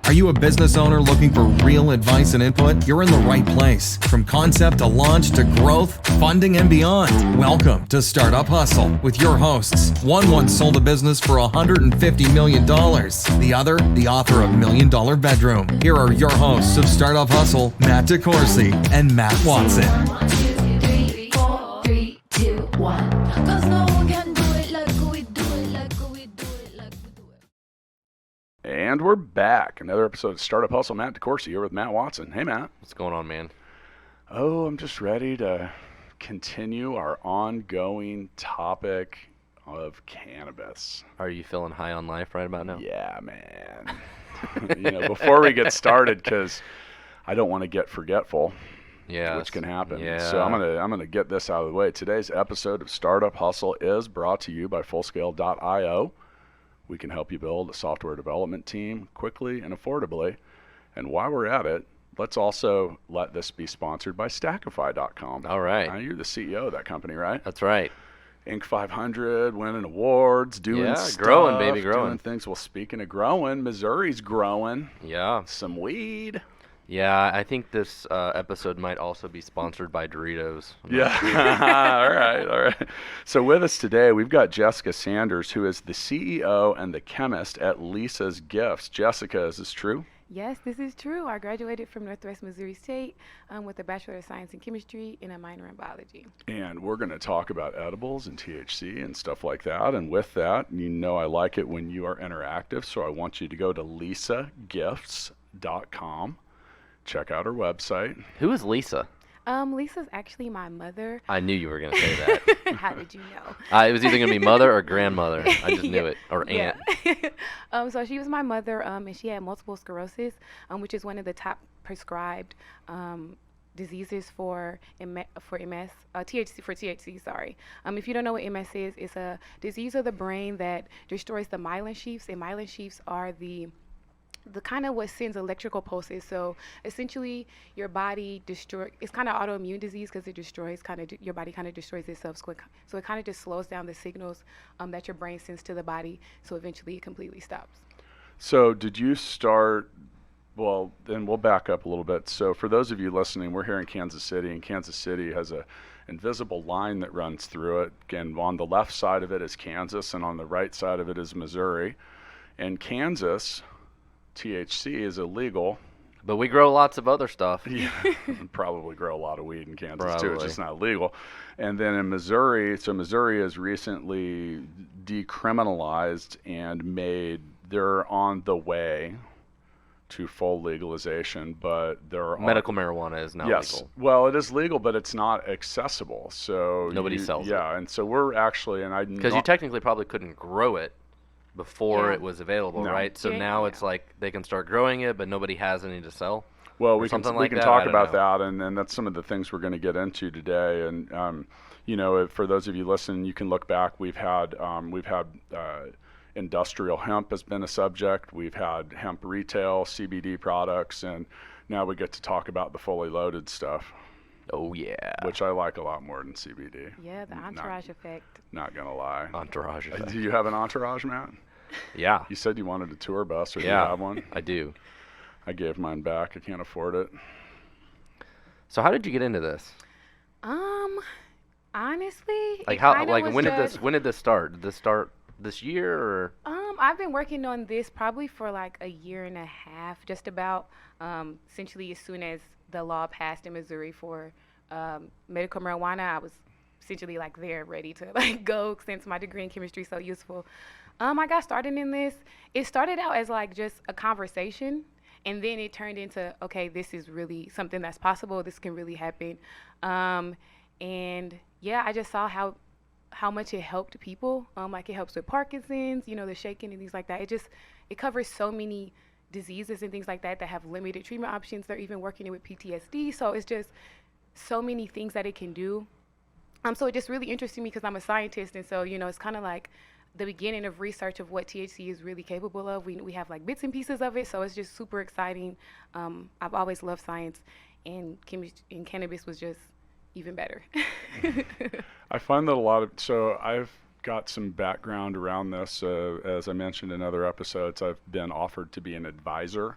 Are you a business owner looking for real advice and input? You're in the right place. From concept to launch to growth, funding, and beyond. Welcome to Startup Hustle with your hosts. One once sold a business for $150 million. The other, the author of $1 Million Bedroom. Here are your hosts of Startup Hustle, Matt DeCoursey and Matt Watson. 1, 2, 3, 4, 3, 2, 1. 'Cause no one can do it like we do it, like we do it, like we do it. And we're back. Another episode of Startup Hustle. Matt DeCoursey here with Matt Watson. Hey, Matt. What's going on, man? Oh, I'm just ready to continue our ongoing topic of cannabis. Are you feeling high on life right about now? Yeah, man. Before we get started, because I don't want to get forgetful. Yeah, which can happen. Yeah. So I'm gonna get this out of the way. Today's episode of Startup Hustle is brought to you by Fullscale.io. We can help you build a software development team quickly and affordably. And while we're at it, let's also let this be sponsored by Stackify.com. All right. You're the CEO of that company, right? That's right. Inc. 500, winning awards, doing stuff, growing, baby, growing. doing things. Well, speaking of growing, Missouri's growing. Yeah. Some weed. Yeah, I think this episode might also be sponsored by Doritos. Yeah. All right. So with us today, we've got Jessica Sanders, who is the CEO and the chemist at Lisa's Gifts. Jessica, is this true? Yes, this is true. I graduated from Northwest Missouri State with a Bachelor of Science in Chemistry and a minor in Biology. And we're going to talk about edibles and THC and stuff like that. And with that, I like it when you are interactive. So I want you to go to lisagifts.com. Check out her website. Who is Lisa? Lisa's actually my mother. I knew you were going to say that. How did you know? It was either going to be mother or grandmother. I just knew it. Or aunt. So she was my mother, and she had multiple sclerosis, which is one of the top prescribed diseases for MS, THC, sorry. If you don't know what MS is, it's a disease of the brain that destroys the myelin sheaths, and myelin sheaths are the kind of what sends electrical pulses. So essentially your body it's kind of autoimmune disease because it destroys your body kind of destroys itself. So it kind of just slows down the signals that your brain sends to the body. So eventually it completely stops. So did you start, well, then we'll back up a little bit. So for those of you listening, we're here in Kansas City, and Kansas City has a invisible line that runs through it. And on the left side of it is Kansas, and on the right side of it is Missouri. And Kansas, THC is illegal. But we grow lots of other stuff. Yeah, probably grow a lot of weed in Kansas too. It's Probably. just not legal. And then in Missouri, so Missouri has recently decriminalized and they're on the way to full legalization, but there are Medical marijuana is now legal. Well, it is legal, but it's not accessible. So Nobody sells it. Yeah, and so we're actually, Because you technically probably couldn't grow it before Yeah. it was available, No. right? So Yeah, now yeah. it's like they can start growing it, but nobody has any to sell. Well, or we can something we like can that? talk I don't about know. that, and that's some of the things we're going to get into today. And for those of you listening, you can look back. We've had industrial hemp has been a subject. We've had hemp retail, CBD products, and now we get to talk about the fully loaded stuff, Oh, yeah. which I like a lot more than CBD. Yeah, the entourage effect. Not gonna lie. Entourage effect. Do you have an entourage, Matt? Yeah, You said you wanted a tour bus, or do you yeah, have one? I do. I gave mine back. I can't afford it. So how did you get into this? Honestly, Like it how? kinda Like was when just- did this start? Did this start this year or? I've been working on this probably for like a year and a half, just about. Essentially, as soon as the law passed in Missouri for medical marijuana, I was essentially like there, ready to like go, since my degree in chemistry is so useful. I got started in this. It started out as like just a conversation, and then it turned into, okay, this is really something that's possible. This can really happen. And yeah, I just saw how much it helped people. Like it helps with Parkinson's, the shaking and things like that. It covers so many diseases and things like that have limited treatment options. They're even working with PTSD. So it's just so many things that it can do. So it just really interested me because I'm a scientist. And so, it's kind of like the beginning of research of what THC is really capable of. We have like bits and pieces of it. So it's just super exciting. I've always loved science, and cannabis was just even better. I find that so I've got some background around this. As I mentioned in other episodes, I've been offered to be an advisor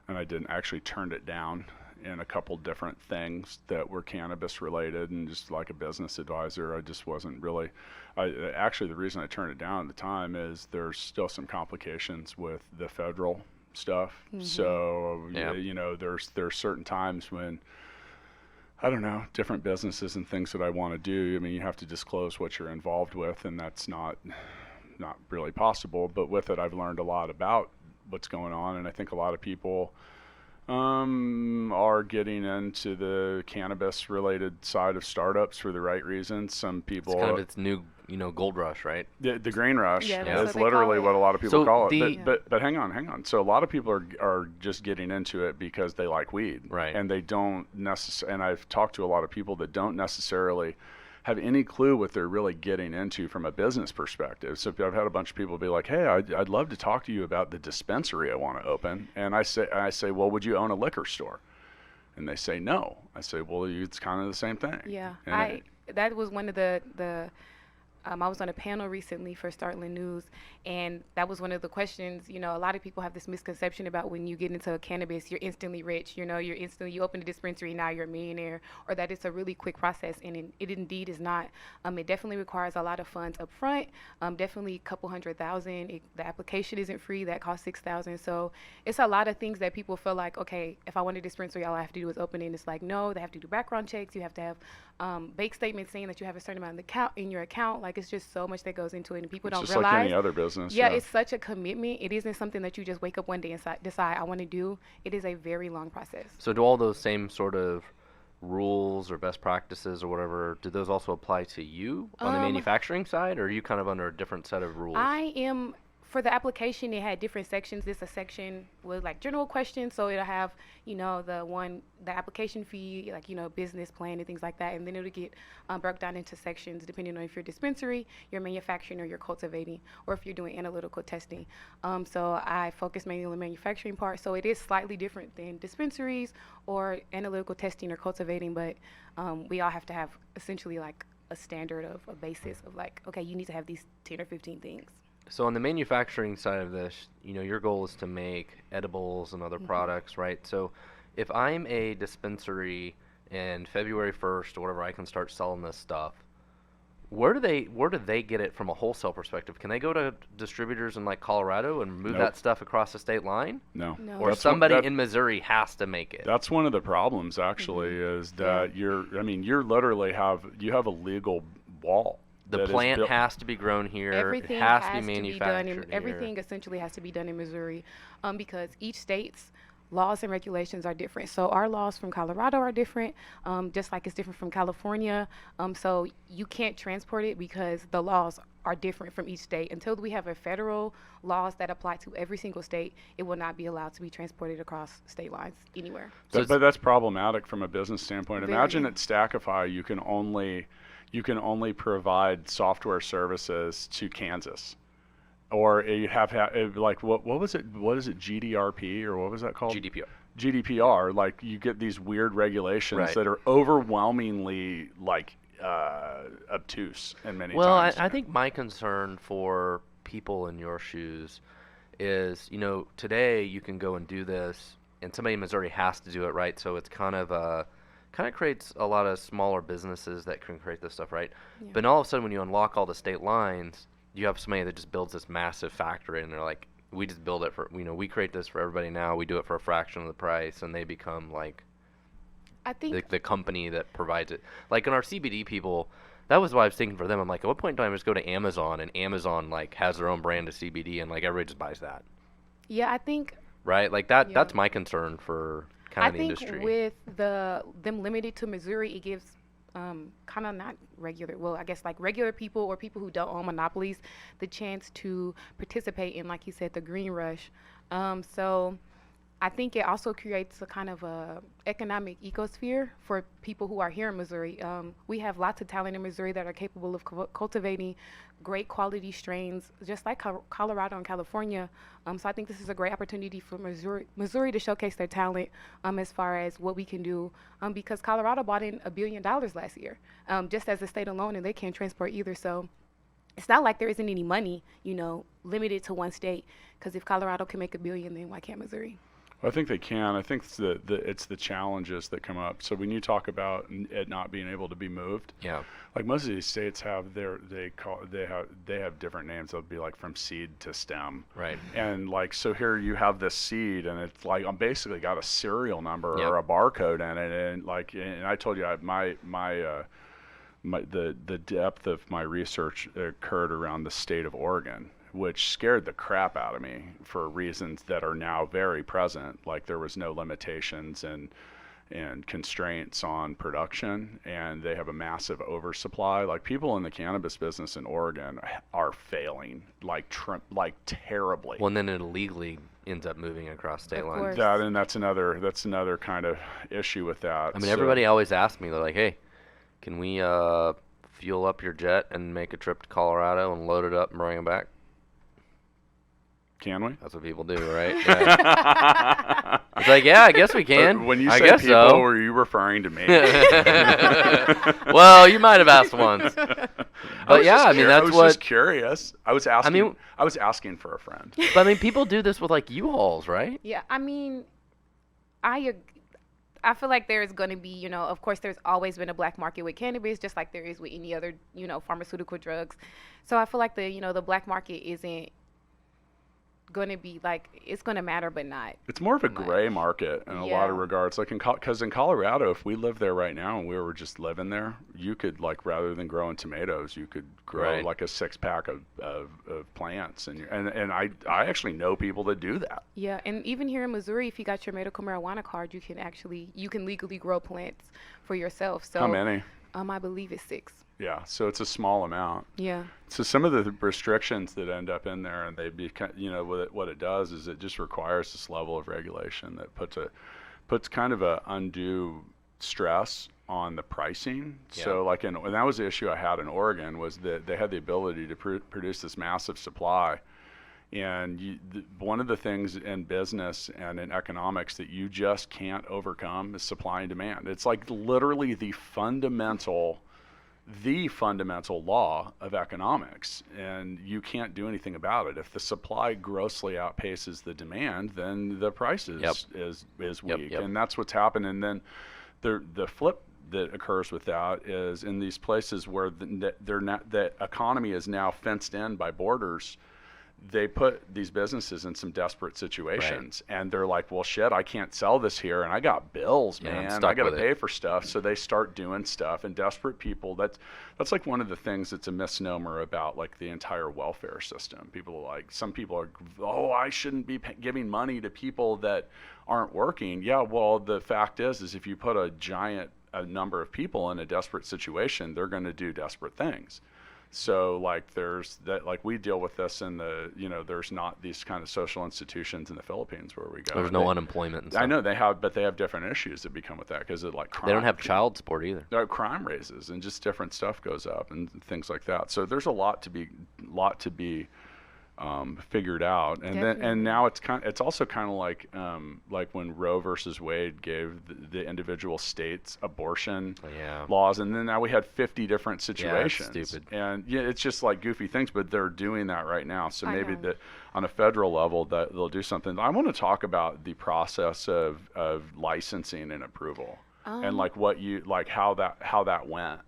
and I didn't actually turned it down in a couple different things that were cannabis related, and just like a business advisor, I just wasn't really. Actually, the reason I turned it down at the time is there's still some complications with the federal stuff. So there's certain times when, I don't know, different businesses and things that I want to do. I mean, you have to disclose what you're involved with, and that's not really possible. But with it, I've learned a lot about what's going on, and I think a lot of people are getting into the cannabis related side of startups for the right reasons. Some people, It's kind of its new, gold rush, right? the green rush Yeah, that's is what they call literally it. what a lot of people So call the- it. But hang on. So a lot of people are just getting into it because they like weed, Right. And they don't necessarily. And I've talked to a lot of people that don't necessarily have any clue what they're really getting into from a business perspective. So I've had a bunch of people be like, "Hey, I'd love to talk to you about the dispensary I want to open." And I say, "Well, would you own a liquor store?" And they say, "No." I say, "Well, it's kind of the same thing." Yeah, And that was one of the I was on a panel recently for Startling News, and that was one of the questions. A lot of people have this misconception about when you get into cannabis, you're instantly rich. You open a dispensary, now you're a millionaire, or that it's a really quick process, and it indeed is not. It definitely requires a lot of funds up front, definitely a couple $100,000. The application isn't free, that costs $6,000. So it's a lot of things that people feel like, okay, if I want a dispensary, all I have to do is open it. And it's like, no, they have to do background checks. You have to have bank statements saying that you have a certain amount in your account. Like, it's just so much that goes into it, and people it's don't just realize. like any other business. Yeah, it's such a commitment. It isn't something that you just wake up one day and decide I want to do. It is a very long process. So do all those same sort of rules or best practices or whatever, do those also apply to you on the manufacturing side, or are you kind of under a different set of rules? I am. For the application, it had different sections. This a section with like general questions, so it'll have the application fee, like business plan and things like that, and then it'll get broke down into sections depending on if you're dispensary, you're manufacturing, or you're cultivating, or if you're doing analytical testing. So I focus mainly on the manufacturing part, so it is slightly different than dispensaries or analytical testing or cultivating, but we all have to have essentially like a standard of a basis of like, okay, you need to have these 10 or 15 things. So on the manufacturing side of this, your goal is to make edibles and other products, right? So if I'm a dispensary and February 1st or whatever, I can start selling this stuff, where do they get it from a wholesale perspective? Can they go to distributors in like Colorado and move Nope. that stuff across the state line? No. No. Or That's somebody what- in Missouri has to make it? That's one of the problems, actually, is that you literally have a legal wall. The that is plant built- has to be grown here. Everything it has to be done manufactured in, here. everything essentially has to be done in Missouri, because each state's laws and regulations are different. So our laws from Colorado are different, just like it's different from California. So you can't transport it because the laws are different from each state. Until we have a federal laws that apply to every single state, it will not be allowed to be transported across state lines anywhere. But that's problematic from a business standpoint. Very. Imagine at Stackify, you can only provide software services to Kansas, or you have like what was it? What is it? GDRP or what was that called? GDPR. Like, you get these weird regulations Right. that are overwhelmingly like obtuse in many Well, times. I think my concern for people in your shoes is, today you can go and do this, and somebody in Missouri has to do it, right? So it's kind of creates a lot of smaller businesses that can create this stuff, right? Yeah. But all of a sudden, when you unlock all the state lines, you have somebody that just builds this massive factory, and they're like, we just build it for, we create this for everybody now. We do it for a fraction of the price, and they become like I think the company that provides it. Like in our CBD people, that was what I was thinking for them. I'm like, at what point in time I just go to Amazon, and Amazon like has their own brand of CBD, and like everybody just buys that, yeah, I think right? Like that. Yeah. That's my concern for kind I of the think industry. with them limited to Missouri, it gives kind of not regular, well, I guess like regular people or people who don't own monopolies, the chance to participate in, like you said, the green rush. So I think it also creates a kind of a economic ecosphere for people who are here in Missouri. We have lots of talent in Missouri that are capable of cultivating great quality strains, just like Colorado and California. So I think this is a great opportunity for Missouri to showcase their talent as far as what we can do, because Colorado bought in $1 billion last year, just as a state alone, and they can't transport either. So it's not like there isn't any money, limited to one state, because if Colorado can make $1 billion, then why can't Missouri? I think they can. I think it's the challenges that come up. So when you talk about it not being able to be moved, Yeah. like most of these states have they have different names. They'll be like from seed to stem. Right. And like, so here you have this seed, and it's like I'm basically got a serial number Yep. or a barcode in it, and I told you the depth of my research occurred around the state of Oregon, which scared the crap out of me for reasons that are now very present. Like there was no limitations and constraints on production, and they have a massive oversupply. Like people in the cannabis business in Oregon are failing like terribly. Well, and then it illegally ends up moving across state Of lines. course. That's another kind of issue with that. I mean, everybody always asks me, they're like, hey, can we fuel up your jet and make a trip to Colorado and load it up and bring it back? Can we? That's what people do, right? Yeah. It's like, yeah, I guess we can. When you I say guess people, so. were you referring to me? Well, you might have asked once. But yeah, I mean, that's I was what. just curious. I was asking. mean- I was asking for a friend. But I mean, people do this with like U-Hauls, right? Yeah, I mean, I feel like there is going to be, you know, of course, there's always been a black market with cannabis, just like there is with any other, you know, pharmaceutical drugs. So I feel like the black market isn't going to be like, it's going to matter, but not. It's more of a much. gray market in a lot of Yeah. regards. Like because in Colorado, if we lived there right now and we were just living there, you could like rather than growing tomatoes, you could grow Right. like a 6-pack of plants, and I actually know people that do that. Yeah, and even here in Missouri, if you got your medical marijuana card, you can legally grow plants for yourself. So How many? I believe it's 6. Yeah, so it's a small amount. Yeah. So some of the restrictions that end up in there, and they what it does is it just requires this level of regulation that puts kind of a undue stress on the pricing. Yeah. So like and that was the issue I had in Oregon, was that they had the ability to produce this massive supply. And one of the things in business and in economics that you just can't overcome is supply and demand. It's like literally the fundamental law of economics, and you can't do anything about it. If the supply grossly outpaces the demand, then the price is weak. Yep. And that's what's happened. And then the flip that occurs with that is in these places where the economy is now fenced in by borders, they put these businesses in some desperate situations, and they're like, well, shit, I can't sell this here, and I got bills, Yeah, I'm man. stuck I got to with pay it. for stuff. So they start doing stuff, and desperate people, that's like one of the things that's a misnomer about like the entire welfare system. Some people are, oh, I shouldn't be giving money to people that aren't working. Yeah, well, the fact is if you put a number of people in a desperate situation, they're going to do desperate things. So like there's that, like we deal with this in the, there's not these kind of social institutions in the Philippines where we go. There's no unemployment and stuff. I know but they have different issues that become with that because of like crime. They don't have child support either. Crime raises and just different stuff goes up and things like that. So there's a lot to be figured out, and now it's also kind of like when Roe versus Wade gave the individual states abortion laws, and then now we had 50 different situations. Yeah, it's stupid. And it's just like goofy things, but they're doing that right now. So I maybe know. on a federal level that they'll do something. I want to talk about the process of licensing and approval, and like how that went.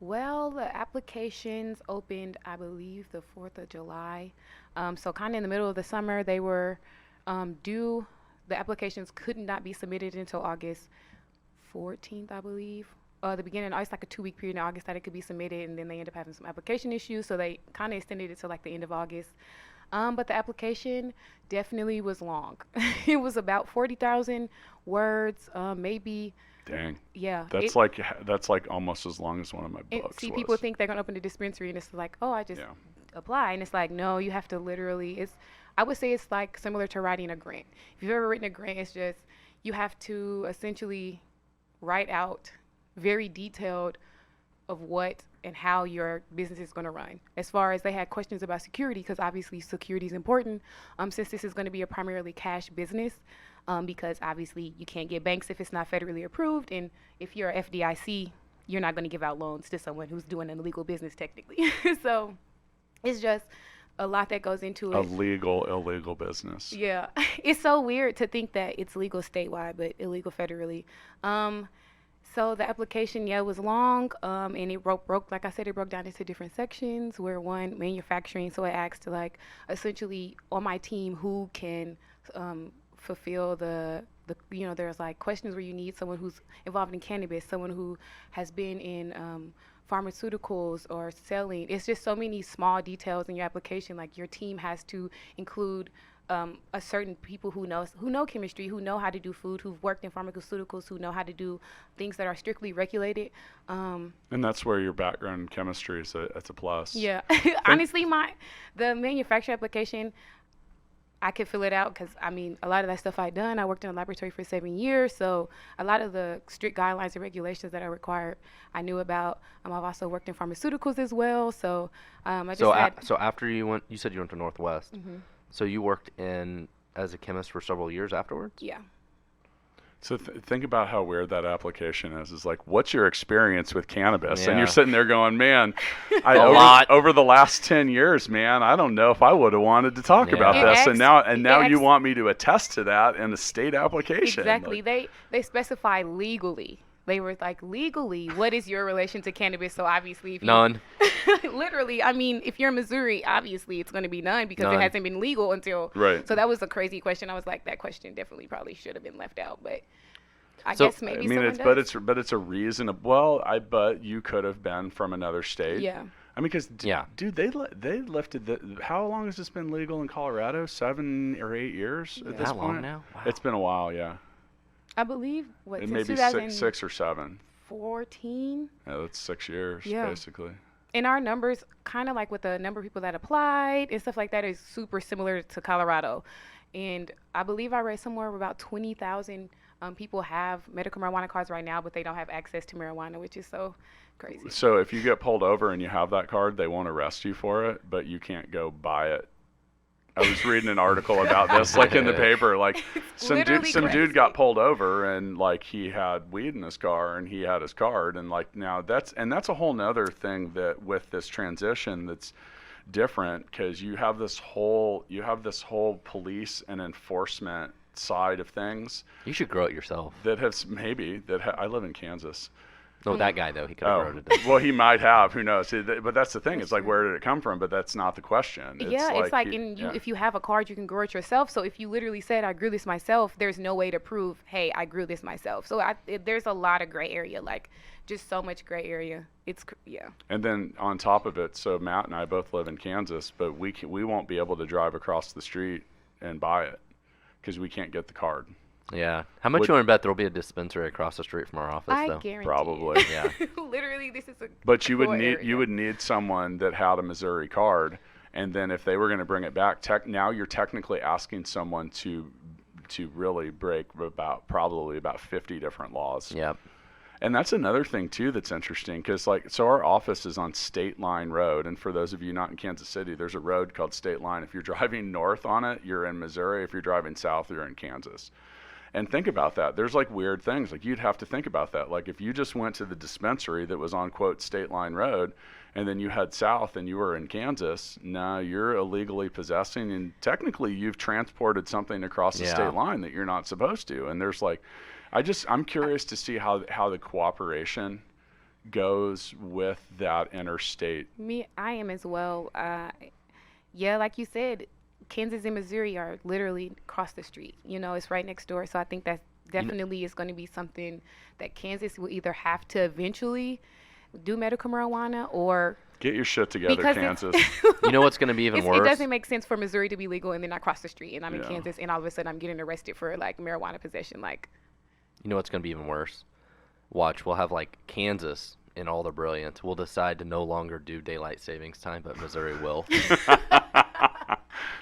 Well, the applications opened, I believe, the 4th of July. So kind of in the middle of the summer, they were due. The applications could not be submitted until August 14th, I believe. The beginning, it's like a 2-week period in August that it could be submitted, and then they end up having some application issues, so they kind of extended it to like the end of August. But the application definitely was long. It was about 40,000 words, maybe. Dang. Yeah. That's like almost as long as one of my books. See, people think they're gonna open a dispensary, and it's like, oh, I just apply, and it's like, no, you have to literally. I would say it's like similar to writing a grant. If you've ever written a grant, it's just you have to essentially write out very detailed of what and how your business is going to run. As far as they had questions about security, because obviously security is important, since this is going to be a primarily cash business, because obviously you can't get banks if it's not federally approved, and if you're a FDIC, you're not going to give out loans to someone who's doing an illegal business technically. So it's just a lot that goes into it. Illegal business. Yeah, it's so weird to think that it's legal statewide but illegal federally. So the application, yeah, was long, and it broke, like I said, it broke down into different sections. Where one, manufacturing, so it asked like essentially on my team who can fulfill there's like questions where you need someone who's involved in cannabis, someone who has been in pharmaceuticals or selling. It's just so many small details in your application. Like your team has to include a certain people who know chemistry, who know how to do food, who've worked in pharmaceuticals, who know how to do things that are strictly regulated. And that's where your background in chemistry is it's a plus. Yeah, honestly, the manufacturer application, I could fill it out because, I mean, a lot of that stuff I done. I worked in a laboratory for 7 years, so a lot of the strict guidelines and regulations that are required, I knew about. I've also worked in pharmaceuticals as well, so So after you said you went to Northwest. Mm-hmm. So you worked as a chemist for several years afterwards? Yeah. So think about how weird that application is. It's like, what's your experience with cannabis? Yeah. And you're sitting there going, man, lot. over the last 10 years, man, I don't know if I would have wanted to talk about this. And now you want me to attest to that in a state application. Exactly. They specify legally. They were like, legally, what is your relation to cannabis? So obviously, None. Literally, I mean, if you're in Missouri, obviously it's going to be none because None. it hasn't been legal until. Right. So that was a crazy question. I was like, that question definitely probably should have been left out, but I So, guess maybe I mean, someone does. but it's a reasonable. Well, but you could have been from another state. Yeah. I mean, because Yeah. dude, they lifted how long has this been legal in Colorado? 7 or 8 years at this That point. long now? Wow. It's been a while, yeah. I believe It since may be 2014. six or 7. Yeah, that's 6 years Yeah. basically. And our numbers, kind of like with the number of people that applied and stuff like that, is super similar to Colorado. And I believe I read somewhere about 20,000 people have medical marijuana cards right now, but they don't have access to marijuana, which is so crazy. So if you get pulled over and you have that card, they won't arrest you for it, but you can't go buy it. I was reading an article about this, like in the paper, like some dude got pulled over and like he had weed in his car and he had his card, and like now that's a whole nother thing that with this transition that's different, because you have this whole police and enforcement side of things You should grow it yourself. that have I live in Kansas. No, that guy, though. He could have grown it. Well, he might have. Who knows? But that's the thing. It's like, where did it come from? But that's not the question. It's like if you have a card, you can grow it yourself. So if you literally said, I grew this myself, there's no way to prove, hey, I grew this myself. So there's a lot of gray area, like just so much gray area. Yeah. And then on top of it, so Matt and I both live in Kansas, but we won't be able to drive across the street and buy it because we can't get the card. Yeah. How much you want to bet there'll be a dispensary across the street from our office, I though? guarantee Probably. it. Yeah. Literally, this is a But you would cool need area. someone that had a Missouri card, and then if they were going to bring it back, now you're technically asking someone to really break probably about 50 different laws. Yep. And that's another thing too that's interesting, because so our office is on State Line Road, and for those of you not in Kansas City, there's a road called State Line. If you're driving north on it, you're in Missouri. If you're driving south, you're in Kansas. And think about that. There's like weird things. Like you'd have to think about that. Like if you just went to the dispensary that was on quote State Line Road, and then you head south and you were in Kansas, now you're illegally possessing, and technically you've transported something across the state line that you're not supposed to. And there's like, I'm curious to see how the cooperation goes with that interstate. I am as well. Yeah, like you said, Kansas and Missouri are literally across the street. It's right next door. So I think that definitely is going to be something that Kansas will either have to eventually do medical marijuana or get your shit together, Kansas. You know what's going to be even worse? It doesn't make sense for Missouri to be legal and then I cross the street and I'm in Yeah. Kansas and all of a sudden I'm getting arrested for like marijuana possession. Like, You know what's going to be even worse? Watch, we'll have like Kansas in all their brilliance. We'll decide to no longer do daylight savings time, but Missouri will.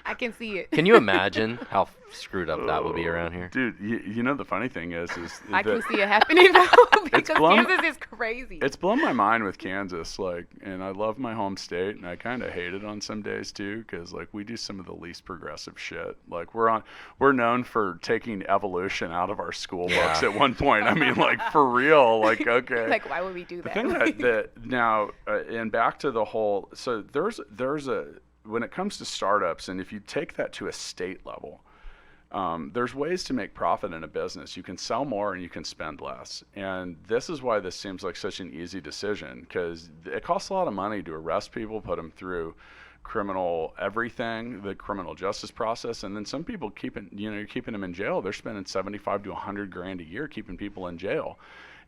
I can see it. Can you imagine how screwed up that would be around here? Dude, you know the funny thing is I can that see it happening though because blown- Kansas is crazy. it's blown my mind with Kansas, like, and I love my home state, and I kind of hate it on some days too, because like we do some of the least progressive shit. Like we're known for taking evolution out of our school books at one point. I mean, like for real, like okay. Like, why would we do The that? thing that now, and back to the whole, so there's when it comes to startups, and if you take that to a state level, there's ways to make profit in a business. You can sell more and you can spend less. And this is why this seems like such an easy decision, because it costs a lot of money to arrest people, put them through criminal everything, the criminal justice process. And then some people you're keeping them in jail. They're spending 75 to 100 grand a year keeping people in jail.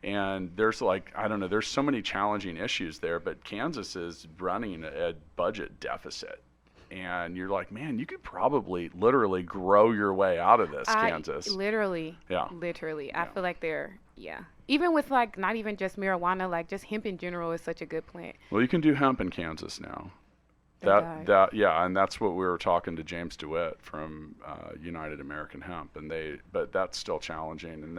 And there's there's so many challenging issues there, but Kansas is running a budget deficit. And you're like, man, you could probably literally grow your way out of this, Kansas. Literally. Yeah. Literally. Yeah. I feel like even with like not even just marijuana, like just hemp in general is such a good plant. Well, you can do hemp in Kansas now. And that's what we were talking to James DeWitt from United American Hemp, but that's still challenging. And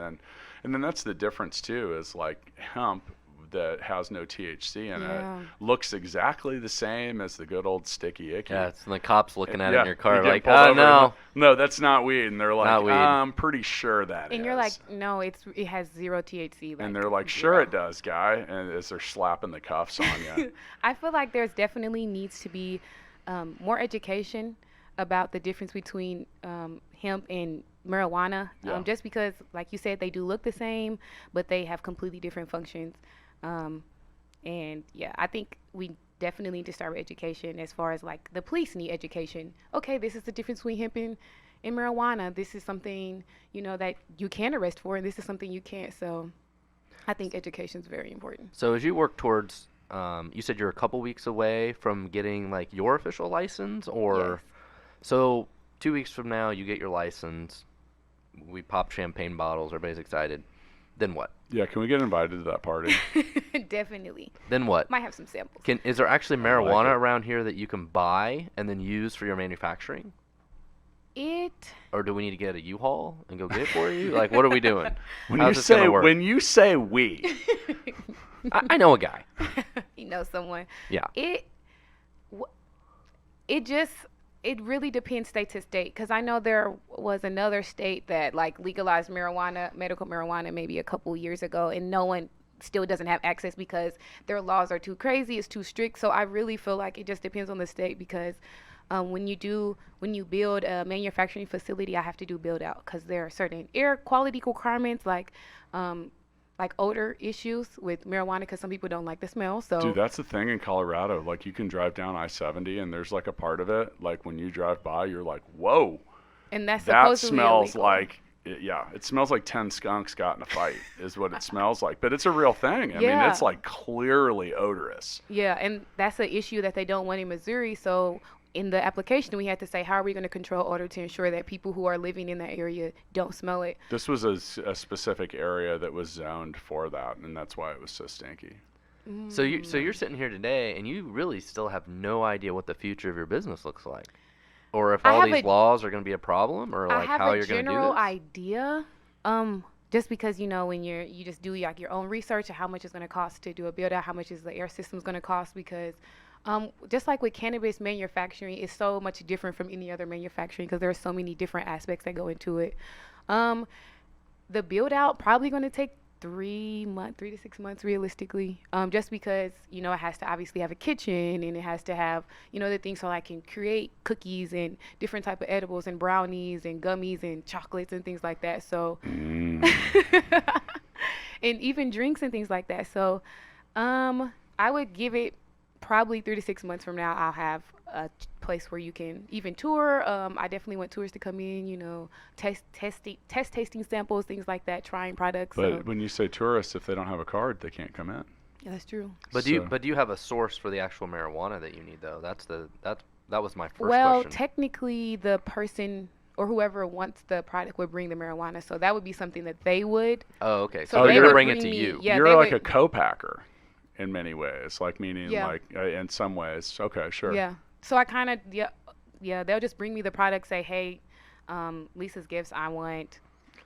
then that's the difference too, is like hemp that has no THC in it looks exactly the same as the good old sticky icky. Yeah, it's the cops looking at it in your car you get like, pulled oh over no, that's not weed. And they're like, Not weed. I'm pretty sure that And is. you're like, no, it has zero THC. Like, and they're like, sure it does, guy. And as they're slapping the cuffs on you. I feel like there's definitely needs to be more education about the difference between hemp and marijuana. Yeah. Just because, like you said, they do look the same, but they have completely different functions. And yeah, I think we definitely need to start with education, as far as like the police need education. Okay, this is the difference between hemp and marijuana. This is something, that you can arrest for, and this is something you can't. So I think education is very important. So as you work towards, you said you're a couple weeks away from getting like your official license, or Yes. so 2 weeks from now you get your license. We pop champagne bottles. Everybody's excited. Then what? Yeah, can we get invited to that party? Definitely. Then what? Might have some samples. Is there actually I marijuana like it. around here that you can buy and then use for your manufacturing? Or do we need to get a U-Haul and go get it for you? Like, what are we doing? How's this gonna work? When you say we, I know a guy. Someone. Yeah. It really depends state to state, because I know there was another state that like legalized marijuana, medical marijuana, maybe a couple years ago, and no one still doesn't have access because their laws are too crazy, it's too strict. So I really feel like it just depends on the state, because when you build a manufacturing facility, I have to do build out, because there are certain air quality requirements, like odor issues with marijuana, because some people don't like the smell. So dude, that's the thing in Colorado. Like, you can drive down I-70 and there's like a part of it, like when you drive by, you're like, whoa, and that's that supposedly smells illegal. like, it smells like 10 skunks got in a fight is what it smells like. But it's a real thing. I mean, Yeah. it's like clearly odorous. Yeah, and that's an issue that they don't want in Missouri. So in the application, we had to say, how are we going to control odor to ensure that people who are living in that area don't smell it? This was a specific area that was zoned for that, and that's why it was so stinky. So you're sitting here today, and you really still have no idea what the future of your business looks like, or if I all have these laws are going to be a problem, or I like have how a you're going to do general this. idea, just because when you just do like your own research of how much it's going to cost to do a build out, how much is the air system's going to cost, because just like with cannabis manufacturing, it's so much different from any other manufacturing, because there are so many different aspects that go into it. The build out probably going to take 3 to 6 months realistically, just because it has to obviously have a kitchen, and it has to have the things so I can create cookies and different type of edibles and brownies and gummies and chocolates and things like that. So and even drinks and things like that. So I would give it probably 3 to 6 months from now. I'll have a place where you can even tour. I definitely want tours to come in, test tasting samples, things like that, trying products. But when you say tourists, if they don't have a card, they can't come in. Yeah, that's true. But do you have a source for the actual marijuana that you need though? That was my first Well, question. technically, the person or whoever wants the product would bring the marijuana, so that would be something that they would. Oh, okay. So So they they're going to would bring it bring to me- you. yeah, You're they like would- a co-packer in many ways, like meaning Yeah. like in some ways. Okay, sure. Yeah. So I kind of they'll just bring me the product, say, hey, Lisa's Gifts, I want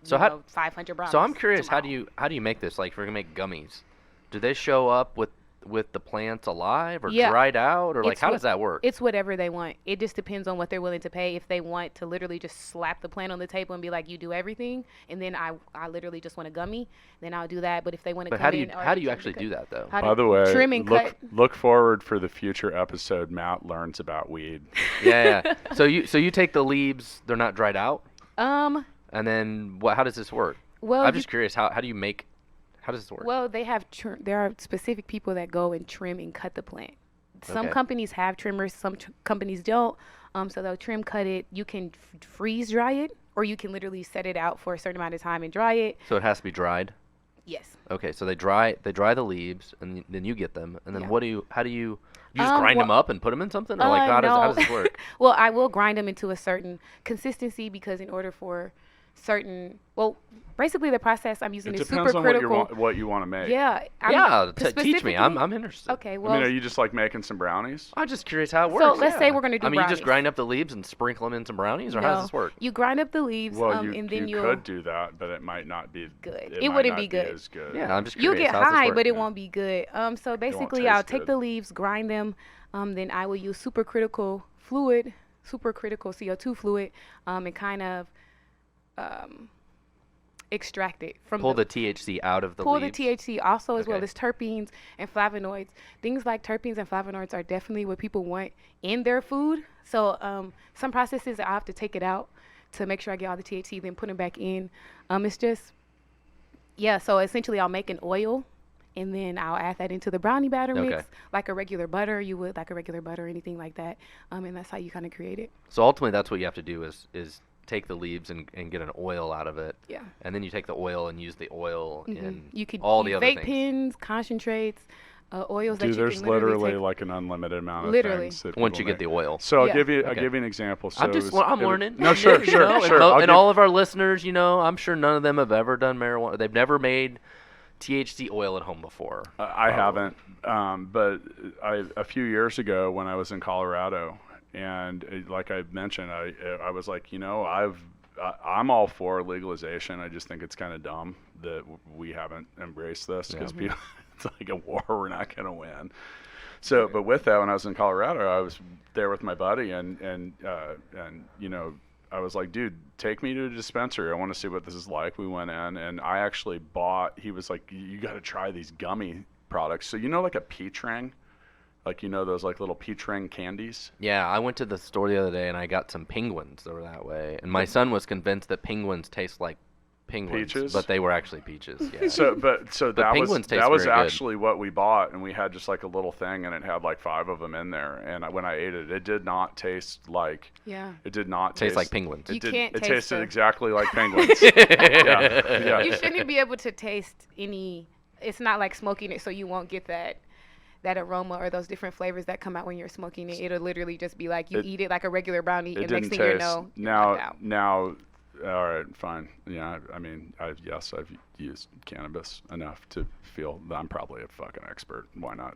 So how- 500 brownies. So I'm curious, tomorrow. how do you make this? Like, if we're gonna make gummies, do they show up with with the plants alive or Yeah. dried out, or like It's how what- does that work? It's whatever they want. It just depends on what they're willing to pay. If they want to literally just slap the plant on the table and be like, you do everything, and then I literally just want a gummy, then I'll do that. But if they want to But come how do you in, how do you actually do that though? By the way, trim and cut. look forward for the future episode. Matt learns about weed. Yeah. So you take the leaves, they're not dried out, Um, and then what? How does this work? well, I'm you- just curious. How do you make? How does this work? Well, they have there are specific people that go and trim and cut the plant. Some Okay. companies have trimmers, some companies don't. So they'll trim, cut it. You can freeze dry it, or you can literally set it out for a certain amount of time and dry it. So it has to be dried. Yes. Okay, so they dry the leaves, and then you get them, and then Yeah. how do you just grind them well- up and put them in something, or like how does this work? Well, I will grind them into a certain consistency because in order for basically the process I'm using It is depends super on critical. what you want to make. Yeah. Teach me. specifically- I'm interested. Okay. I Well, mean, are you just like making some brownies? I'm just curious how it works. So let's say yeah. we're gonna do I mean, you just brownies. grind up the leaves and sprinkle them in some brownies, or how does this work? You grind up the leaves, Well, and then you you'll could do that, but it might not be Good. It It might wouldn't not be good. as good. Yeah, I'm just You'll curious. get how does this high, work? but it won't be good. So basically, I'll taste take good. the leaves, grind them, then I will use supercritical fluid, supercritical CO2 fluid, and kind of extract it from Pull the THC out of the pull leaves. the THC also as well Okay. as terpenes and flavonoids. Things like terpenes and flavonoids are definitely what people want in their food. So some processes I have to take it out to make sure I get all the THC, then put them back in. It's just so essentially I'll make an oil and then I'll add that into the brownie batter Okay. mix like a regular butter. You would like a regular butter or anything like that. And that's how you kind of create it. So ultimately, that's what you have to do is take the leaves and get an oil out of it. Yeah. And then you take the oil and use the oil in You could all use the other vape things. pens, concentrates, oils that Dude, you there's can literally literally take. like an unlimited amount of Literally. things that Once people you get make. the oil. So I'll Yeah. give you Okay. an example. So I'm I'm learning. No, sure, You sure, know, sure. And, I'll and give- all of our listeners, I'm sure none of them have ever done marijuana. They've never made THC oil at home before. I haven't, but a few years ago when I was in Colorado, and like I mentioned, I was like, I'm all for legalization. I just think it's kind of dumb that we haven't embraced this because people, it's like a war we're not going to win. So, but with that, when I was in Colorado, I was there with my buddy, and I was like, dude, take me to a dispensary. I want to see what this is like. We went in, and I actually bought. He was like, you got to try these gummy products. So like a peach ring, like those like little peach ring candies. Yeah, I went to the store the other day and I got some penguins that were that way. And my son was convinced that penguins taste like penguins, Peaches? but they were actually peaches. Yeah. So that was penguins taste that was very good. actually what we bought, and we had just like a little thing, and it had like 5 of them in there. And when I ate it, it did not taste like. Yeah. It did not Tastes like penguins. It You did, can't It taste tasted them. exactly like penguins. yeah. You shouldn't be able to taste any. It's not like smoking it, so you won't get that aroma or those different flavors that come out when you're smoking it. It'll literally just be like you eat it like a regular brownie, It and next didn't thing you taste. know, you're knocked out. Now, all right, fine. Yeah, I mean, I've used cannabis enough to feel that I'm probably a fucking expert. Why not?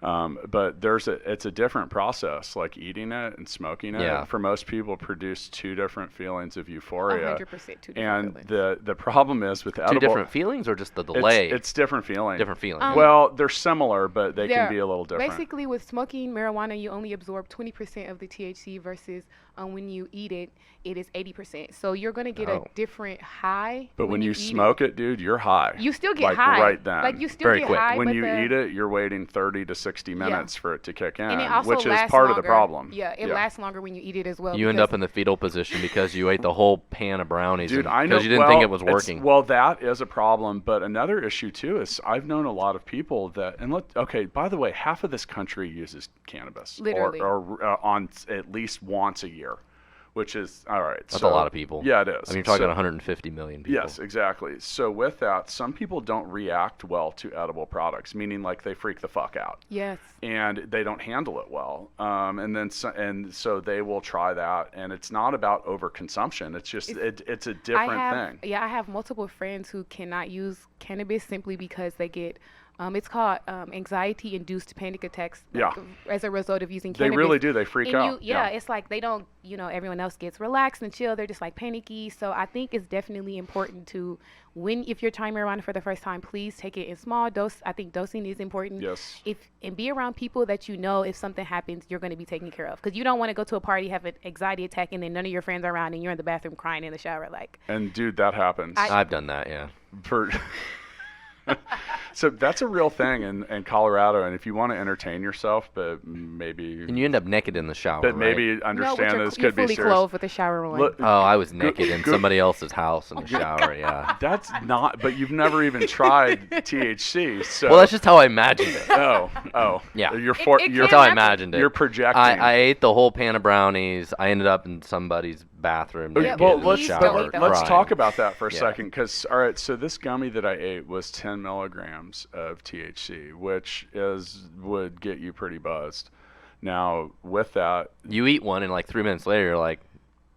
But it's a different process, like eating it and smoking it. Yeah. For most people, produce 2 different feelings of euphoria. 100% 2 different And feelings. the problem is with edible. 2 different feelings or just the delay? It's different feeling. different feelings. Well, they're similar, but they can They're- be a little different. Basically, with smoking marijuana, you only absorb 20% of the THC versus when you eat it, it is 80%. So you're going to get Oh. a different high. But when you eat smoke it, dude, you're high. you still get like high. right then. Like you still Very get quick. high. When but you the, eat it, you're waiting 30 to 60 minutes for it to kick in, and it also which is lasts part of longer. the problem. Yeah, it lasts longer when you eat it as well. You end because- up in the fetal position because you ate the whole pan of brownies. Dude, I know. Because you didn't think it was working. Well, that is a problem. But another issue too is I've known a lot of people that, okay, by the way, half of this country uses cannabis, Literally. or on at least once a year, which is all right. That's a lot of people. Yeah, it is. I mean, you're talking So- about 150 million people. Yes, exactly. So with that, some people don't react well to edible products, meaning like they freak the fuck out. Yes. And they don't handle it well, and so they will try that, and it's not about overconsumption. It's just it's a different thing. Yeah, I have multiple friends who cannot use cannabis simply because they get It's called anxiety-induced panic attacks. Yeah. As a result of using They cannabis. really do. They freak And out. it's like they don't, everyone else gets relaxed and chill. They're just like panicky. So I think it's definitely important to, if you're trying marijuana for the first time, please take it in small dose. I think dosing is important. Yes. And be around people that if something happens, you're going to be taken care of. Because you don't want to go to a party, have an anxiety attack, and then none of your friends are around, and you're in the bathroom crying in the shower. Like. And dude, that happens. I've done that, yeah. So that's a real thing in Colorado, and if you want to entertain yourself, but maybe And you end up naked in the shower, but right? maybe understand this you're could be fully serious. clothed with a shower on. Look, Oh, I was naked in somebody else's house in the shower, yeah. that's not. But you've never even tried THC, so. Well, that's just how I imagined it. Oh. Yeah. You're It That's how I happen. imagined it. You're projecting. I ate the whole pan of brownies. I ended up in somebody's bathroom Yeah, naked Well, in the let's don't shower eat those. let's crying. talk about that for a Yeah. second, because all right, so this gummy that I ate was 10 milligrams of THC, which would get you pretty buzzed. Now, with that, You eat one, and like 3 minutes later, you're like,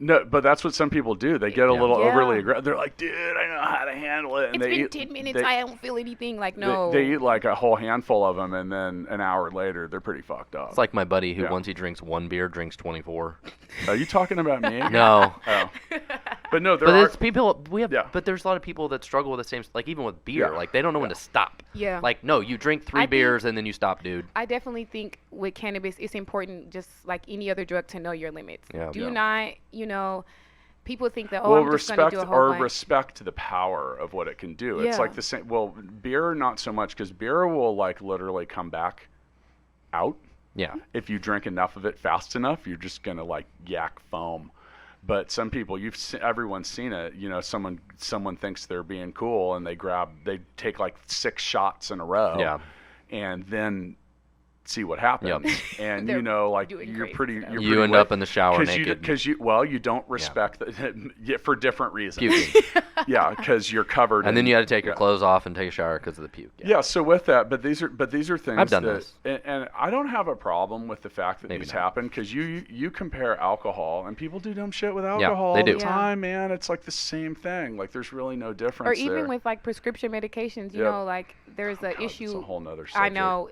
no, but that's what some people do. They get a little Yeah. overly aggressive. They're like, dude, I know how to handle it. And It's they been eat, 10 minutes. They, I don't feel anything. Like, they- no. they eat like a whole handful of them, and then an hour later, they're pretty fucked up. it's like my buddy who Yeah. once he drinks one beer, drinks 24. Are you talking about me? No. Oh. But no, there But are. it's people Yeah. but there's a lot of people that struggle with the same, like even with beer, Yeah. like they don't know when to stop. Yeah. Like, no, you drink 3 I think- beers and then you stop, dude. I definitely think with cannabis, it's important, just like any other drug, to know your limits. Yeah. Do Yeah. not, people think that, Well, I'm just going to respect do a whole bunch. respect the power of what it can do. It's Yeah. like the same. Well, beer not so much, because beer will like literally come back out Yeah. if you drink enough of it fast enough. You're just gonna like yak foam. But some people, everyone's seen it. Someone thinks they're being cool, and they take like 6 shots in a row. Yeah. And then see what happens. And They're like doing you're crazy pretty. stuff. You're You pretty end wet. up in the shower naked. Because you don't respect the, for different reasons. Puking. Yeah, because you're covered. And then you had to take your yeah. clothes off and take a shower because of the puke. Yeah. So with that, but these are things I've done that, this. and I don't have a problem with the fact that Maybe these not. happen, because you compare alcohol, and people do dumb shit with alcohol they all do. the time, man. It's like the same thing. Like there's really no difference. Or even there. with like prescription medications, Yep. like there's a God, issue. It's a whole nother subject. I know.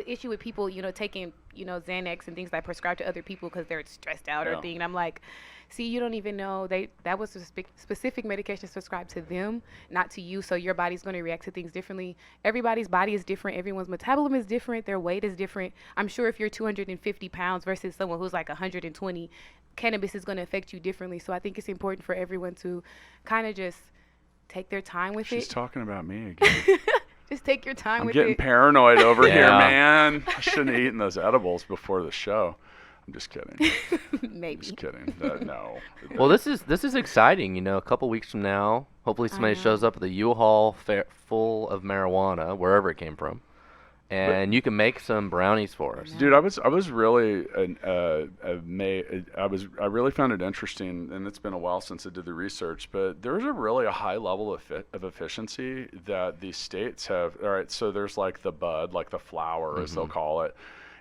Issue with people, taking, Xanax and things that prescribe to other people because they're stressed out Yeah. or thing. And I'm like, see, you don't even know that was a specific medication prescribed to them, not to you. So your body's going to react to things differently. Everybody's body is different. Everyone's metabolism is different. Their weight is different. I'm sure if you're 250 pounds versus someone who's like 120, cannabis is going to affect you differently. So I think it's important for everyone to kind of just take their time with She's it. talking about me again. Just take your time I'm with getting it. paranoid over here, Yeah. man. I shouldn't have eaten those edibles before the show. I'm just kidding. Maybe. Just kidding. No. Well, this is exciting. A couple weeks from now, hopefully somebody shows up with a U-Haul full of marijuana, wherever it came from, and you can make some brownies for us. Dude, I was really I really found it interesting, and it's been a while since I did the research, but there's a high level of efficiency that these states have. All right, so there's like the bud, like the flower, as they'll call it,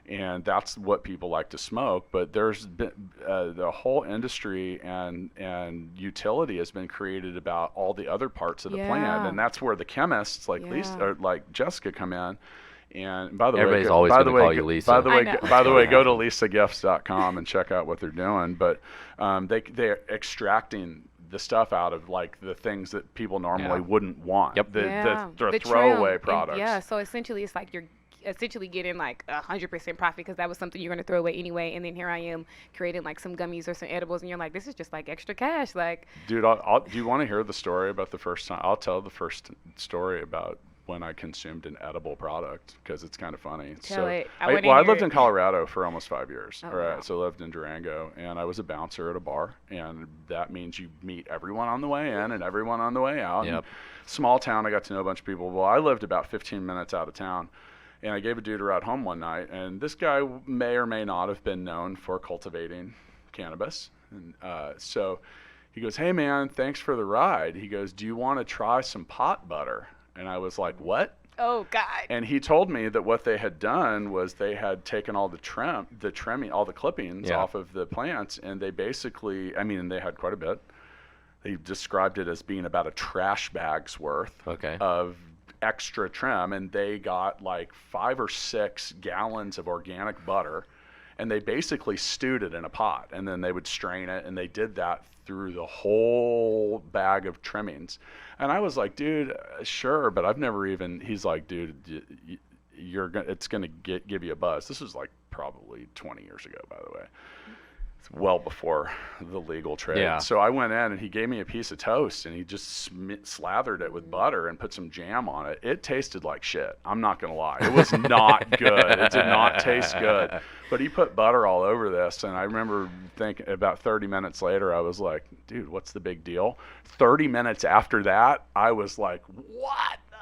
and that's what people like to smoke. But there's been the whole industry and utility has been created about all the other parts of the plant, Yeah. and that's where the chemists like Lisa Yeah. or like Jessica come in. And by the Everybody's way, always by gonna the way, call you Lisa. By the way, I know. by the way, go to happen. lisagifts.com and check out what they're doing. But they're extracting the stuff out of like the things that people normally Yeah. wouldn't want. Yep. The The throwaway trim, and products. yeah, so essentially it's like you're essentially getting like 100% profit because that was something you're going to throw away anyway. And then here I am creating like some gummies or some edibles, and you're like, this is just like extra cash. Like, Dude, do you want to hear the story about the first time? I'll tell the first story about when I consumed an edible product, because it's kind of funny. Tell it. I I wanna hear lived it. in Colorado for almost 5 years. Oh, All right, wow. so I lived in Durango, and I was a bouncer at a bar, and that means you meet everyone on the way in and everyone on the way out. Yep. And small town, I got to know a bunch of people. Well, I lived about 15 minutes out of town, and I gave a dude a ride home one night, and this guy may or may not have been known for cultivating cannabis. And so he goes, hey, man, thanks for the ride. He goes, do you want to try some pot butter? And I was like, what? oh God. And he told me that what they had done was they had taken all the trimming, all the clippings Yeah. off of the plants, and they basically, they had quite a bit. They described it as being about a trash bag's worth Okay. of extra trim, and they got like 5 or 6 gallons of organic butter, and they basically stewed it in a pot, and then they would strain it, and they did that through the whole bag of trimmings. And I was like, dude, sure, but I've never even. He's like, dude, it's gonna give you a buzz. This was like probably 20 years ago, by the way. It's well before the legal trade. Yeah. So I went in, and he gave me a piece of toast, and he just slathered it with butter and put some jam on it. It tasted like shit. I'm not gonna lie. It was not good. It did not taste good. But he put butter all over this, and I remember thinking about 30 minutes later, I was like, dude, what's the big deal? 30 minutes after that, I was like, what the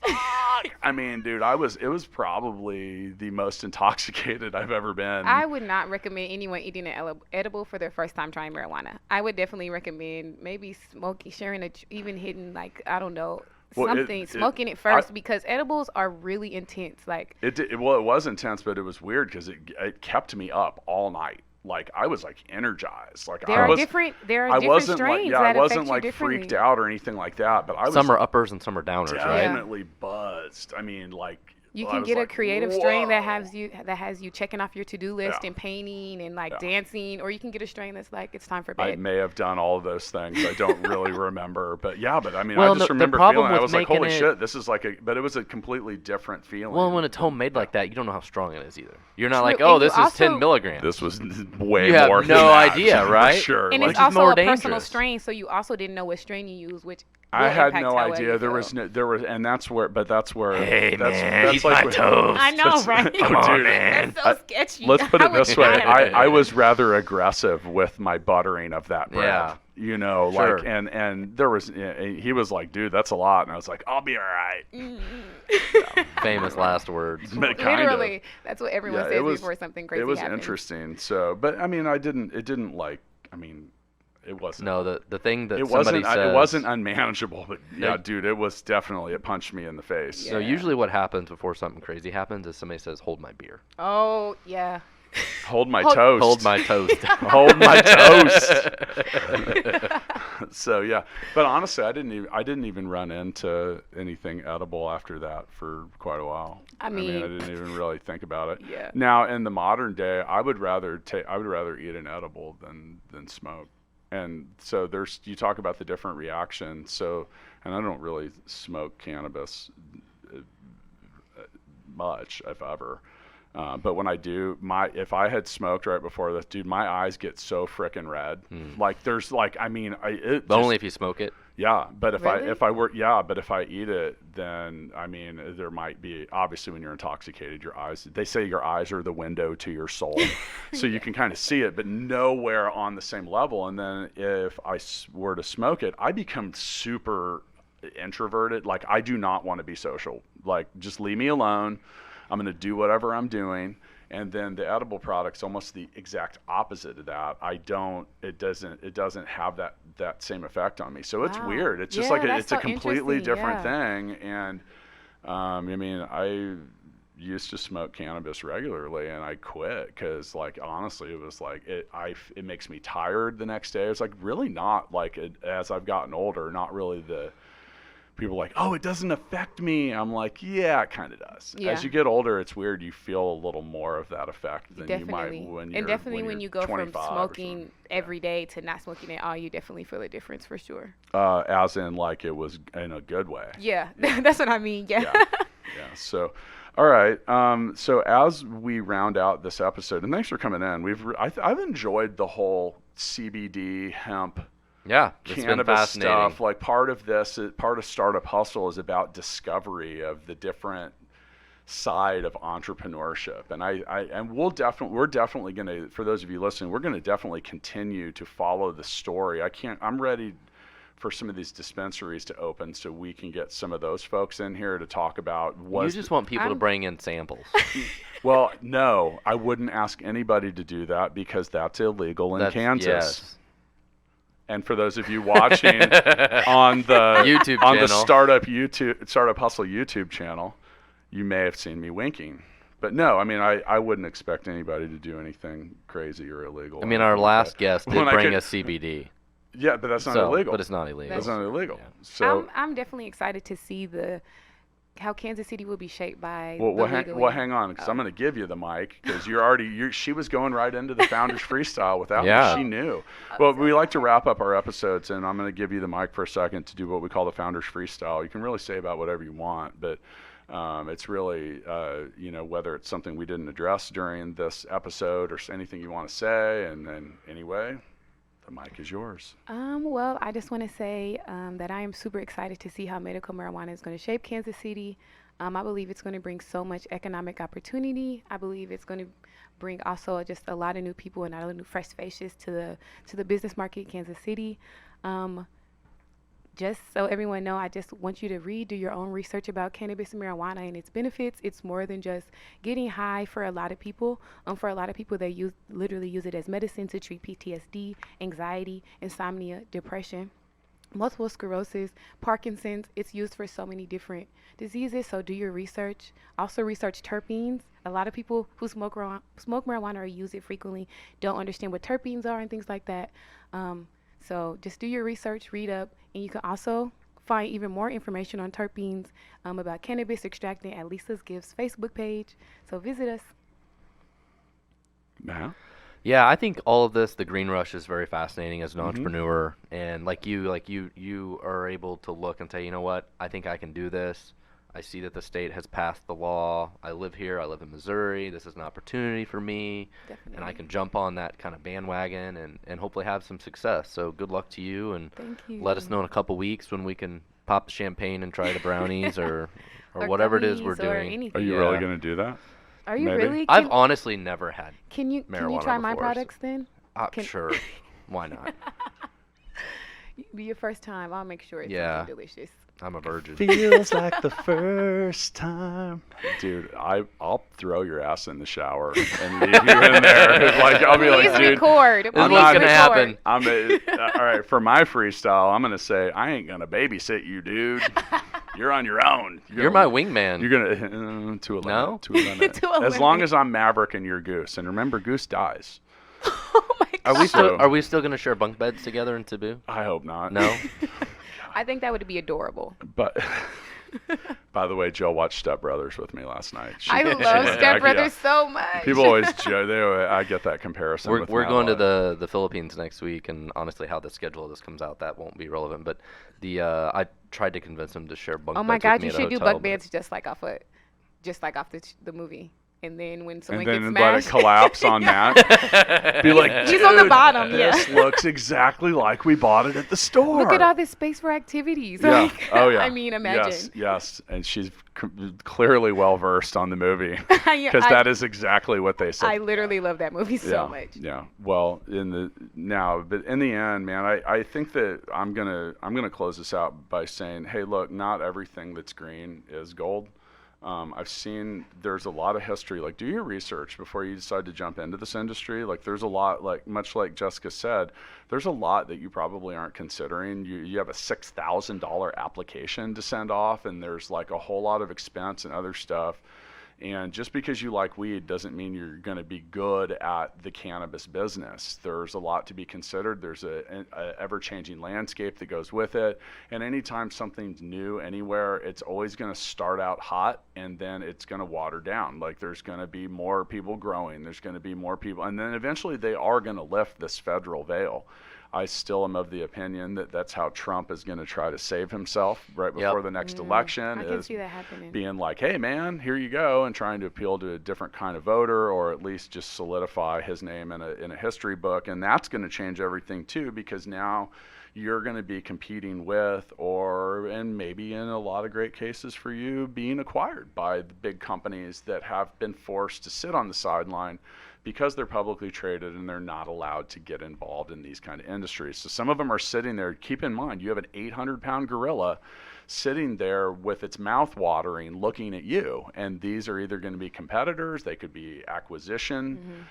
fuck? I mean, dude, it was probably the most intoxicated I've ever been. I would not recommend anyone eating an edible for their first time trying marijuana. I would definitely recommend maybe smoking, even hitting like, I don't know, something, smoking it first, because edibles are really intense. Like it was intense, but it was weird because it kept me up all night. Like I was like energized. Like there are different strains that I wasn't affect like you differently. freaked out or anything like that. But I was Some are uppers and some are downers, right? definitely buzzed. I mean, like. You I can was get a like, creative whoa. strain that has you checking off your to-do list Yeah. and painting and like Yeah. dancing, or you can get a strain that's like it's time for I bed. may have done all of those things. I don't really remember, but yeah. But I mean, Well, I just the remember problem feeling. I with was like, making "Holy it- shit, this is like a." But it was a completely different feeling. Well, when it's homemade like that, you don't know how strong it is either. You're not True, like, and oh, you this is also- 10 milligrams. This was way You have more. no than that, idea, for right? Sure. And like, it's it's also more a personal dangerous. strain, so you also didn't know what strain you use, which I will had impact no how well idea. you there feel. was no, and that's where. But that's where. Hey, that's, man, that's eat like my what- toast. I know, right? Come on, dude. man. That's so sketchy. Let's put I it would this way. not have I was rather aggressive with my buttering of that bread. Yeah. You know, Sure. like, and there was, he was like, dude, that's a lot. And I was like, I'll be all right. Famous last words. But kind Literally, of. that's what everyone Yeah, says it was- before something crazy It was happens. interesting. So, but I mean, it didn't like, I mean, it wasn't. No, the thing that It somebody wasn't. says. It wasn't unmanageable, but yeah, No. dude, it was definitely. It punched me in the face. So usually what happens before something crazy happens is somebody says, hold my beer. Oh yeah. Hold my Hold- toast. Hold my toast. Hold my toast. So yeah, but honestly, I didn't even run into anything edible after that for quite a while. I I mean- didn't even really think about it. Yeah. Now in the modern day, I would rather eat an edible than smoke. And so you talk about the different reactions. So, and I don't really smoke cannabis much, if ever. But when I do, if I had smoked right before this, dude, my eyes get so frickin' red. Like there's like, I mean, But only if you smoke it. yeah. But if Really? but if I eat it, then I mean, there might be, obviously when you're intoxicated, they say your eyes are the window to your soul, so you can kind of see it, but nowhere on the same level. And then if I were to smoke it, I become super introverted. Like I do not want to be social. Like just leave me alone. I'm going to do whatever I'm doing. And then the edible product's almost the exact opposite of that. It doesn't have that same effect on me. So it's Wow. weird. It's just Yeah, like that's it's a so completely interesting, different yeah. thing. And I mean, I used to smoke cannabis regularly, and I quit because, like, honestly, it was like it makes me tired the next day. It's like really not like as I've gotten older, not really the. People are like, oh, it doesn't affect me. I'm like, yeah, it kind of does. Yeah. As you get older, it's weird. You feel a little more of that effect than Definitely. you might when And definitely when you're you go from 25 or smoking something. every day to not smoking at all, you definitely feel a difference for sure. As in, like, it was in a good way. Yeah, that's what I mean. Yeah. Yeah. Yeah. So, all right. So as we round out this episode, and thanks for coming in. I've enjoyed the whole CBD hemp Yeah, it's been cannabis fascinating. stuff. Like part of Startup Hustle is about discovery of the different side of entrepreneurship. And we're definitely going to, for those of you listening, we're going to definitely continue to follow the story. I'm ready for some of these dispensaries to open so we can get some of those folks in here to talk about You just want people to bring in samples. Well, no, I wouldn't ask anybody to do that because that's illegal in Kansas. Yes. And for those of you watching on the YouTube on the channel. Startup Hustle YouTube channel, you may have seen me winking. But no, I mean, I wouldn't expect anybody to do anything crazy or illegal. I mean, our last guest did When I bring could- us CBD. Yeah, but that's not So, illegal. but it's not illegal. That's not illegal. So I'm definitely excited to see the how Kansas City will be shaped by Well, the hang on, because I'm going to give you the mic, because she was going right into the Founders Freestyle without Yeah. me. She knew. Well, we like to wrap up our episodes, and I'm going to give you the mic for a second to do what we call the Founders Freestyle. You can really say about whatever you want, but it's really, whether it's something we didn't address during this episode or anything you want to say, and then anyway, the mic is yours. Well, I just want to say that I am super excited to see how medical marijuana is going to shape Kansas City. I believe it's going to bring so much economic opportunity. I believe it's going to bring also just a lot of new people and a lot of new fresh faces to the business market in Kansas City. Just so everyone know, I just want you to do your own research about cannabis and marijuana and its benefits. It's more than just getting high for a lot of people. For a lot of people, they literally use it as medicine to treat PTSD, anxiety, insomnia, depression, multiple sclerosis, Parkinson's. It's used for so many different diseases. So do your research. Also research terpenes. A lot of people who smoke marijuana or use it frequently don't understand what terpenes are and things like that. So just do your research, read up, and you can also find even more information on terpenes about cannabis extracting at Lisa's Gifts Facebook page. So visit us. Matt? Yeah, I think all of this, the green rush, is very fascinating as an entrepreneur, and like you are able to look and say, you know what, I think I can do this. I see that the state has passed the law. I live here. I live in Missouri. This is an opportunity for me. Definitely. And I can jump on that kind of bandwagon and hopefully have some success. So good luck to you, and Thank you. let us know in a couple weeks when we can pop the champagne and try the brownies or whatever it is we're gummies or doing. anything. Are you really going to do that? Are you Maybe. really? I've honestly never had Can you marijuana try my before, so- products then? Sure. Why not? Be your first time. I'll make sure it's Yeah. something delicious. I'm a virgin. Feels like the first time. Dude, I'll throw your ass in the shower and leave you in there. Like, I'll be Please like, dude, record. This is I'm what's not gonna happen. all right, for my freestyle, I'm going to say, I ain't going to babysit you, dude. You're on your own. You're my wingman. You're going to, to a limit. No? To a limit. To a As long limit. as I'm Maverick and you're Goose. And remember, Goose dies. Oh my Are god. we still So- are we still gonna share bunk beds together in Taboo? I hope not. No. I think that would be adorable. But, by the way, Jill watched Step Brothers with me last night. I She love went Step back, yeah. Brothers so much. People always joke. I get that comparison. with We're going to Madeline. the Philippines next week, and honestly, how the schedule of this comes out, that won't be relevant. But I tried to convince him to share bunk Oh beds my with god, me you at a should do hotel, bunk but- beds just like off the movie. And then when someone And gets then let it smashed, collapse on that. Be like, he's on the "Dude, bottom, yeah." This looks exactly like we bought it at the store. look at all this space for activities. Yeah. Like, Oh yeah. I mean, imagine. Yes. And she's clearly well versed on the movie Yeah, because that is exactly what they said. I literally love that movie so much. Yeah. Well, but in the end, man, I think that I'm gonna close this out by saying, hey, look, not everything that's green is gold. I've seen there's a lot of history. Like, do your research before you decide to jump into this industry. Like, there's a lot, like much like Jessica said, there's a lot that you probably aren't considering. You have a $6,000 application to send off, and there's like a whole lot of expense and other stuff. And just because you like weed doesn't mean you're going to be good at the cannabis business. There's a lot to be considered. There's a ever-changing landscape that goes with it. And anytime something's new anywhere, it's always going to start out hot, and then it's going to water down. Like, there's going to be more people growing. There's going to be more people. And then eventually they are going to lift this federal veil. I still am of the opinion that that's how Trump is going to try to save himself right before the next election. I can is see that happening. being like, hey, man, here you go, and trying to appeal to a different kind of voter, or at least just solidify his name in a history book. And that's going to change everything, too, because now you're going to be competing with, and maybe in a lot of great cases for you, being acquired by the big companies that have been forced to sit on the sideline because they're publicly traded and they're not allowed to get involved in these kind of industries. So some of them are sitting there. Keep in mind, you have an 800-pound gorilla sitting there with its mouth watering, looking at you. And these are either going to be competitors, they could be acquisition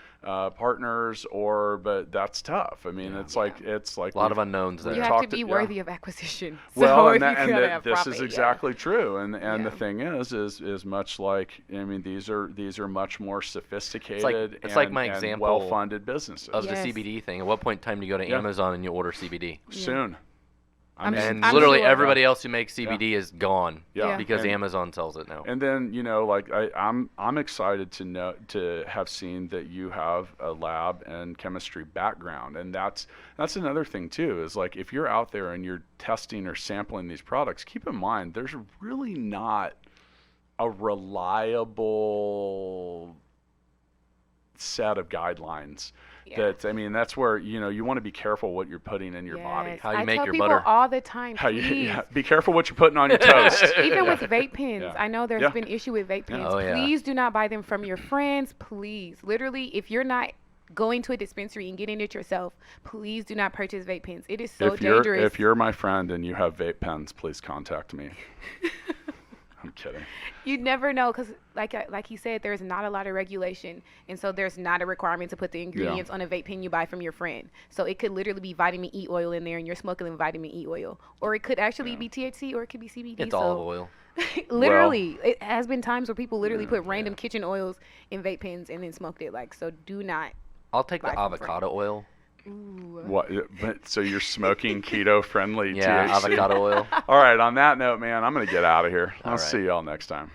partners, but that's tough. I mean, it's like a lot of unknowns You there. have to be worthy of acquisition. So Well, if and you have this profit, is yeah. exactly true. And the Yeah. thing is much like, I mean, these are much more sophisticated it's like my and example well-funded businesses. of Yes. the CBD thing. At what point in time do you go to Yeah. Amazon and you order CBD? Soon. I mean, And I'm literally sure. everybody else who makes CBD is gone. Yeah. Because And- Amazon sells it now. And then, like I'm excited to have seen that you have a lab and chemistry background, and that's another thing too. Is like if you're out there and you're testing or sampling these products, keep in mind there's really not a reliable set of guidelines. Yeah. That's where you want to be careful what you're putting in your body. Yes. How you I make tell your people butter. all the time, How you, please. yeah, be careful what you're putting on your toast. Even with vape pens, Yeah. I know there's Yeah. been issue with vape pens. Oh, yeah. Please do not buy them from your friends. Please, literally, if you're not going to a dispensary and getting it yourself, please do not purchase vape pens. It is so dangerous. If you're my friend and you have vape pens, please contact me. I'm kidding. You never know, because like he said, there's not a lot of regulation, and so there's not a requirement to put the ingredients on a vape pen you buy from your friend. So it could literally be vitamin E oil in there, and you're smoking vitamin E oil, or it could actually be THC, or it could be CBD. It's so olive oil. literally, it has been times where people literally put random kitchen oils in vape pens and then smoked it. Like, so do not. I'll take the Buy from avocado oil. Ooh. What? But so you're smoking keto-friendly Yeah, THC? avocado oil. All right. On that note, man, I'm gonna get out of here. I'll right. see y'all next time.